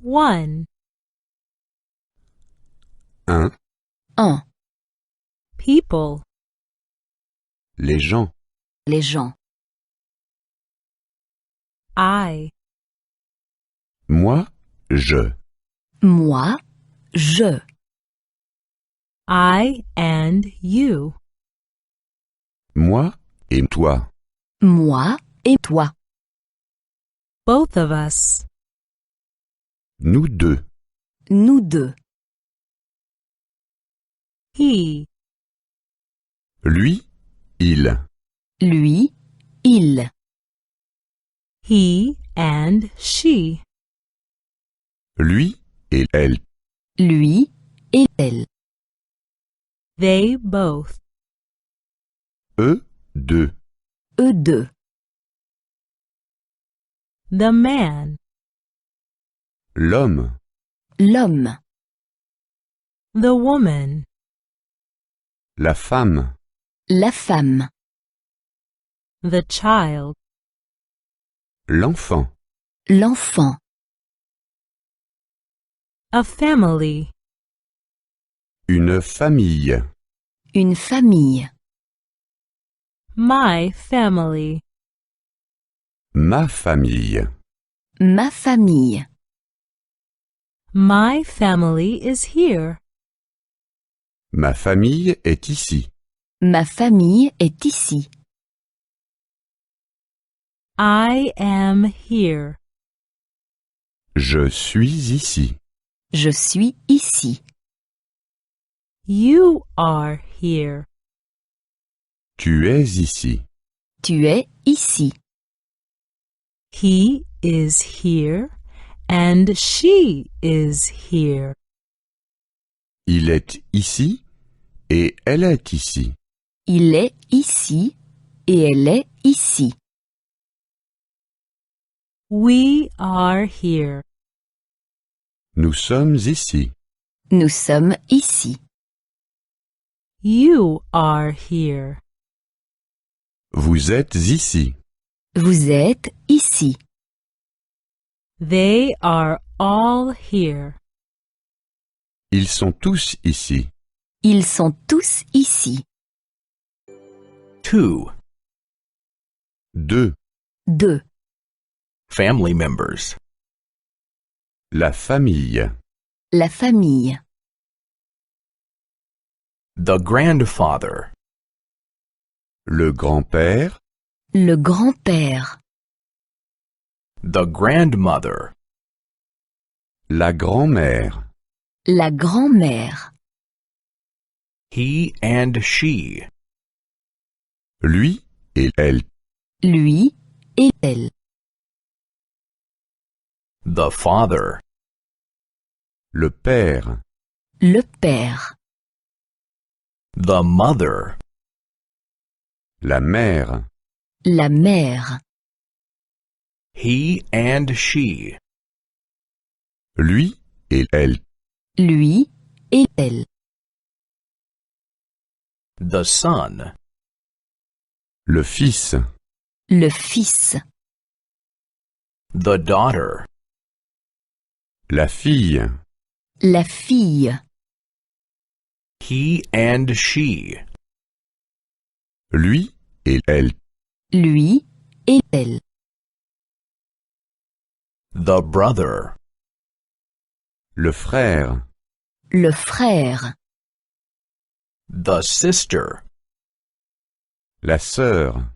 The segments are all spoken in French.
1. Un. Un. People. Les gens. Les gens. I. Moi, je. Moi, je. I and you. Moi et toi. Moi et toi. Both of us. Nous deux. Nous deux. He. Lui, il. Lui, il. He and she. Lui et elle. Lui et elle. They both. Eux deux. Eux deux. The man. L'homme. L'homme. The woman. La femme. La femme. The child. L'enfant. L'enfant. A family. Une famille. Une famille. My family. Ma famille. Ma famille. My family is here. Ma famille est ici. Ma famille est ici. I am here. Je suis ici. Je suis ici. You are here. Tu es ici. Tu es ici. He is here and she is here. Il est ici et elle est ici. Il est ici et elle est ici. We are here. Nous sommes ici. Nous sommes ici. You are here. Vous êtes ici. Vous êtes ici. They are all here. Ils sont tous ici. Ils sont tous ici. 2. Deux. Deux. Family members. La famille. La famille. The grandfather. Le grand-père. Le grand-père. The grandmother. La grand-mère. La grand-mère. He and she. Lui et elle. Lui et elle. The father. Le père. Le père. The mother. La mère. La mère. He and she. Lui et elle. Lui et elle. The son. Le fils. Le fils. The daughter. La fille. La fille. He and she. Lui et elle. Lui et elle. The brother. Le frère. Le frère. The sister. La sœur.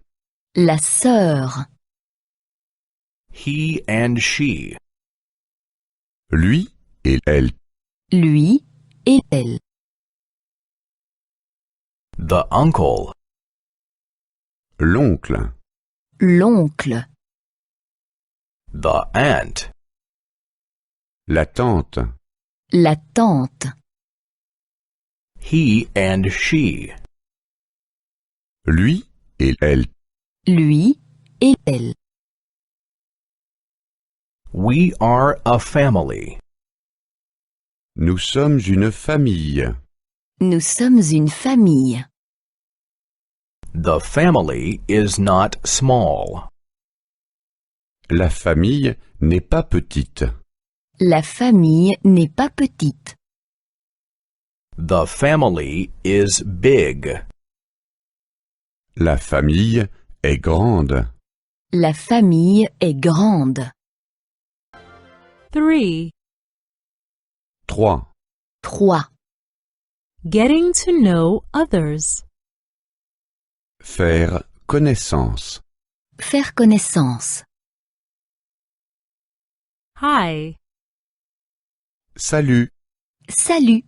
La sœur. He and she. Lui et elle. Lui et elle. The uncle. L'oncle. L'oncle. The aunt. La tante. La tante. He and she. Lui et elle. Lui et elle. We are a family. Nous sommes une famille. Nous sommes une famille. The family is not small. La famille n'est pas petite. La famille n'est pas petite. The family is big. La famille est grande. La famille est grande. 3. 3. 3. Getting to know others. Faire connaissance. Faire connaissance. Hi. Salut. Salut.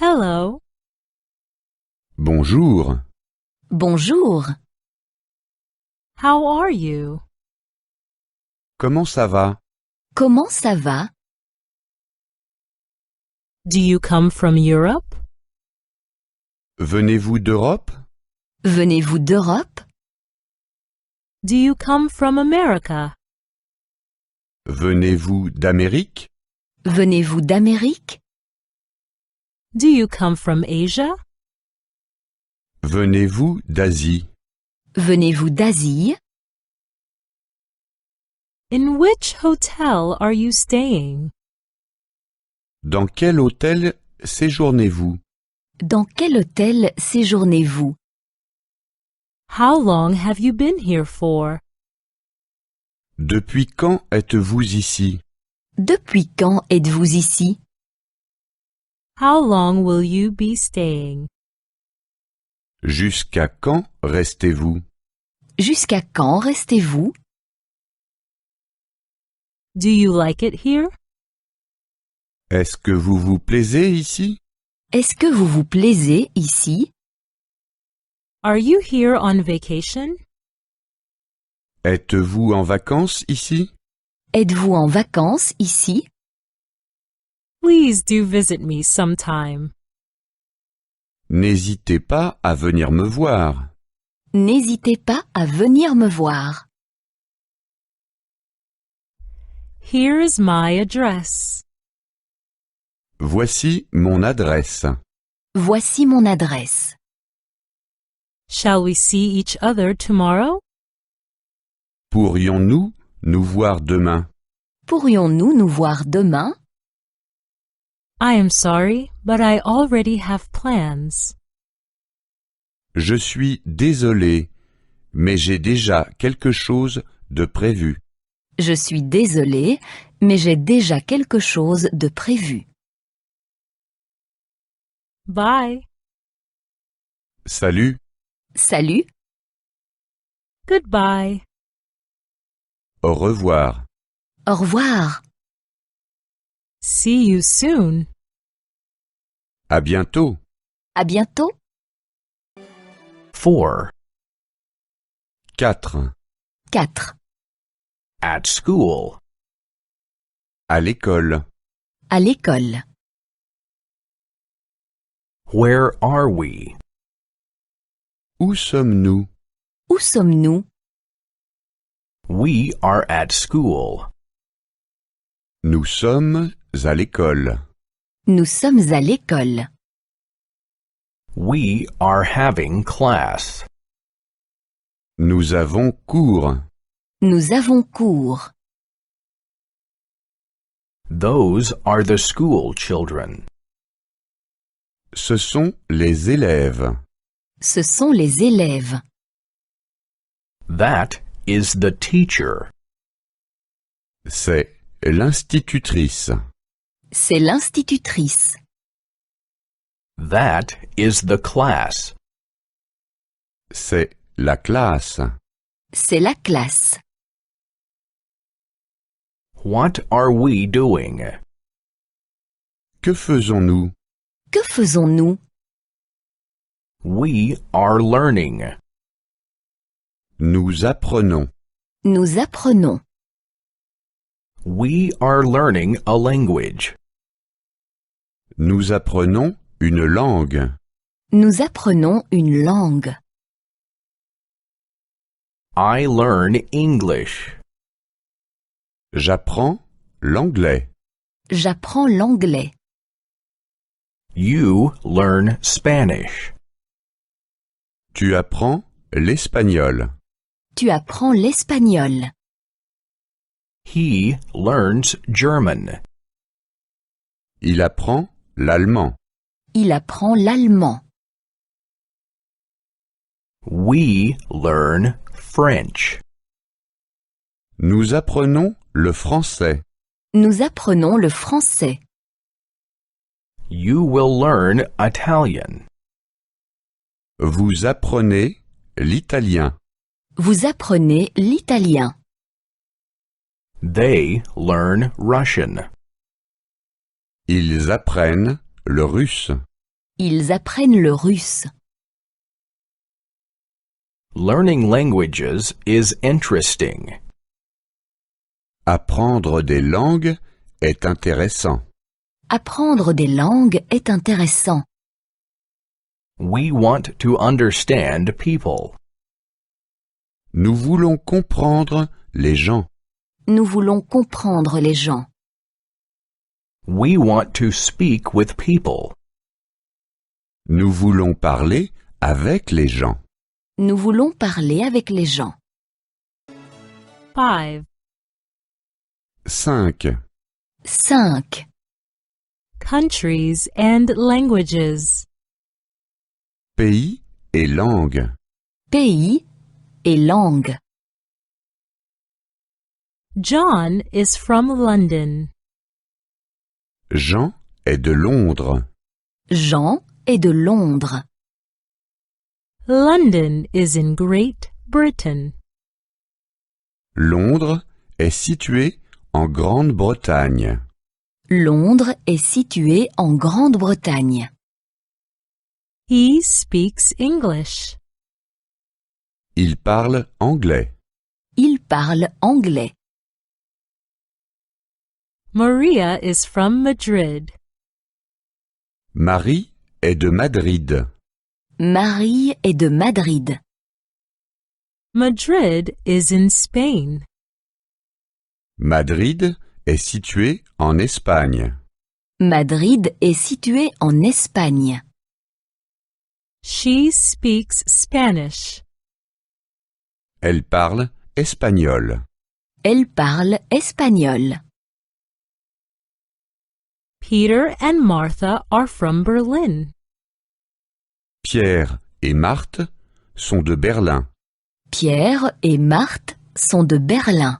Hello. Bonjour. Bonjour. How are you? Comment ça va? Comment ça va? Do you come from Europe? Venez-vous d'Europe? Venez-vous d'Europe? Do you come from America? Venez-vous d'Amérique? Venez-vous d'Amérique? Do you come from Asia? Venez-vous d'Asie? Venez-vous d'Asie? In which hotel are you staying? Dans quel hôtel séjournez-vous? Dans quel hôtel séjournez-vous? How long have you been here for? Depuis quand êtes-vous ici? Depuis quand êtes-vous ici? How long will you be staying? Jusqu'à quand restez-vous? Jusqu'à quand restez-vous? Do you like it here? Est-ce que vous vous plaisez ici? Est-ce que vous vous plaisez ici? Are you here on vacation? Êtes-vous en vacances ici? Êtes-vous en vacances ici? Please do visit me sometime. N'hésitez pas à venir me voir. N'hésitez pas à venir me voir. Here is my address. Voici mon adresse. Voici mon adresse. Shall we see each other tomorrow? Pourrions-nous nous voir demain? Pourrions-nous nous voir demain? I am sorry, but I already have plans. Je suis désolé, mais j'ai déjà quelque chose de prévu. Je suis désolée, mais j'ai déjà quelque chose de prévu. Bye. Salut, Salut, Goodbye. au revoir. au revoir, See you soon. À bientôt. à bientôt. 4. 4. 4. At school. À l'école. À l'école. Where are we? Où sommes-nous? Où sommes-nous? We are at school. Nous sommes à l'école. Nous sommes à l'école. We are having class. Nous avons cours. Nous avons cours. Those are the school children. Ce sont les élèves. Ce sont les élèves. That is the teacher. C'est l'institutrice. C'est l'institutrice. That is the class. C'est la classe. C'est la classe. What are we doing? Que faisons-nous? Que faisons-nous? We are learning. Nous apprenons. Nous apprenons. We are learning a language. Nous apprenons une langue. Nous apprenons une langue. I learn English. J'apprends l'anglais. J'apprends l'anglais. You learn Spanish. Tu apprends l'espagnol. Tu apprends l'espagnol. He learns German. Il apprend l'allemand. Il apprend l'allemand. We learn French. Nous apprenons le français. Nous apprenons le français. You will learn Italian. Vous apprenez l'italien. Vous apprenez l'italien. They learn Russian. Ils apprennent le russe. Ils apprennent le russe. Learning languages is interesting. Apprendre des langues est intéressant. Apprendre des langues est intéressant. We want to understand people. Nous voulons comprendre les gens. Nous voulons comprendre les gens. We want to speak with people. Nous voulons parler avec les gens. Nous voulons parler avec les gens. 5. 5. 5. Countries and languages. Pays et langues. Pays et langue. John is from London. Jean est de Londres. Jean est de Londres. London is in Great Britain. Londres est situé en Grande-Bretagne. Londres est situé en Grande-Bretagne. He speaks English. Il parle anglais. Il parle anglais. Maria is from Madrid. Marie est de Madrid. Marie est de Madrid. Madrid is in Spain. Madrid est situé en Espagne. Madrid est situé en Espagne. She speaks Spanish. Elle parle espagnol. Elle parle espagnol. Peter and Martha are from Berlin. Pierre et Marthe sont de Berlin. Pierre et Marthe sont de Berlin.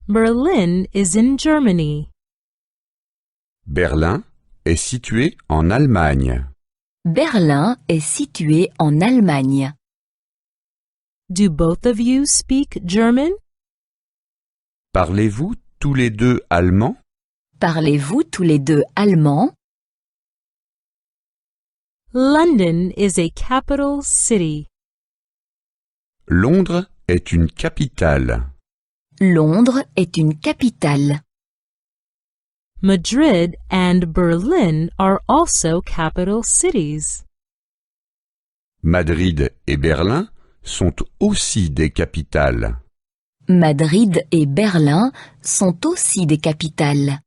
Berlin is in Germany. Berlin est situé en Allemagne. Berlin est situé en Allemagne. Do both of you speak German? Parlez-vous tous les deux allemand? Parlez-vous tous les deux allemand? London is a capital city. Londres est une capitale. Londres est une capitale. Madrid and Berlin are also capital cities. Madrid et Berlin sont aussi des capitales. Madrid et Berlin sont aussi des capitales.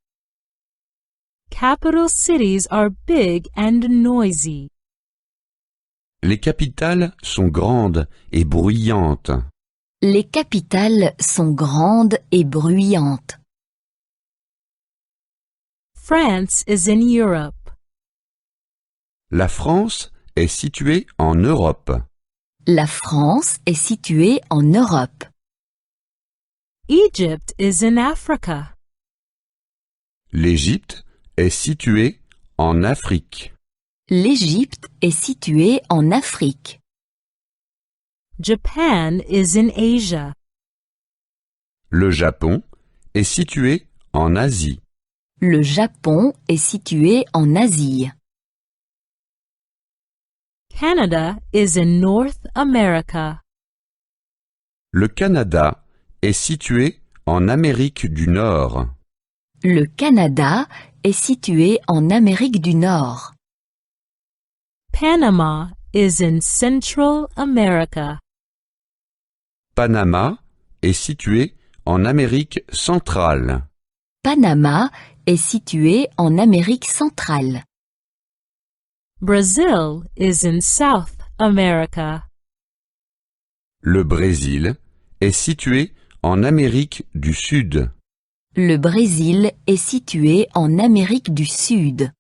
Capital cities are big and noisy. Les capitales sont grandes et bruyantes. Les capitales sont grandes et bruyantes. France is in Europe. La France est située en Europe. La France est située en Europe. Egypt is in Africa. L'Égypte est située en Afrique. L'Égypte est située en Afrique. Japan is in Asia. Le Japon est situé en Asie. Le Japon est situé en Asie. Canada is in North America. Le Canada est situé en Amérique du Nord. Le Canada est situé en Amérique du Nord. Panama is in Central America. Panama est situé en Amérique centrale. Panama est situé en Amérique centrale. Brazil is in South America. Le Brésil est situé en Amérique du Sud. Le Brésil est situé en Amérique du Sud.